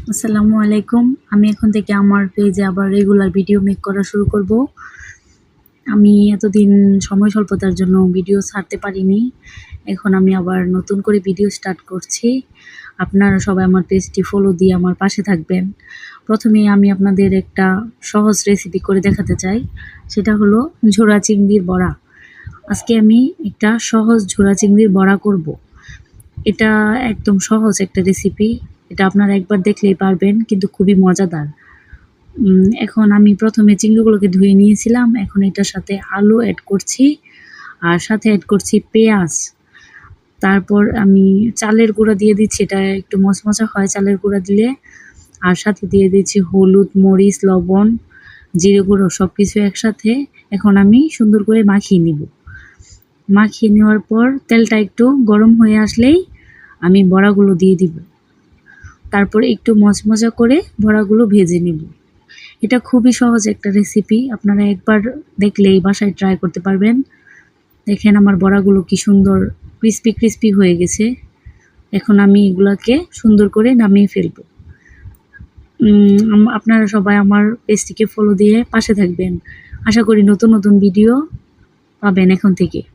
আসসালামু আলাইকুম। আমি এখন থেকে আমার পেজে আবার রেগুলার ভিডিও মেক করা শুরু করব। আমি এতদিন সময় স্বল্পতার জন্য ভিডিও ছাড়তে পারিনি। এখন আমি আবার নতুন করে ভিডিও স্টার্ট করছি। আপনারা সবাই আমার পেজটি ফলো দিয়ে আমার পাশে থাকবেন। প্রথমেই আমি আপনাদের একটা সহজ রেসিপি করে দেখাতে চাই। সেটা হলো ঝোড়া চিংড়ির বড়া। আজকে আমি একটা সহজ ঝোড়া চিংড়ির বড়া করব। এটা একদম সহজ একটা রেসিপি। এটা আপনারা একবার দেখলেই পারবেন, কিন্তু খুবই মজাদার। এখন আমি প্রথমে চিংড়িগুলোকে ধুয়ে নিয়েছিলাম। এখন এটার সাথে আলু অ্যাড করছি, আর সাথে অ্যাড করছি পেঁয়াজ। তারপর আমি চালের গুঁড়া দিয়ে দিচ্ছি, এটা একটু মচমচা হয় চালের গুঁড়া দিলে। আর সাথে দিয়ে দিচ্ছি হলুদ, মরিচ, লবণ, জিরে গুঁড়ো, সব কিছু একসাথে এখন আমি সুন্দর করে মাখিয়ে নিব। মাখিয়ে নেওয়ার পর তেলটা একটু গরম হয়ে আসলেই আমি বড়াগুলো দিয়ে দিব। তারপর একটু মচমচা করে বড়াগুলো ভেজে নেব। এটা খুবই সহজ একটা রেসিপি, আপনারা একবার দেখলেই বাসায় ট্রাই করতে পারবেন। দেখেন আমার বড়াগুলো কি সুন্দর ক্রিস্পি ক্রিস্পি হয়ে গেছে। এখন আমি এগুলাকে সুন্দর করে নামিয়ে ফেলবো। আপনারা সবাই আমার পেজটিকে ফলো দিয়ে পাশে থাকবেন। আশা করি নতুন নতুন ভিডিও পাবেন এখন থেকে।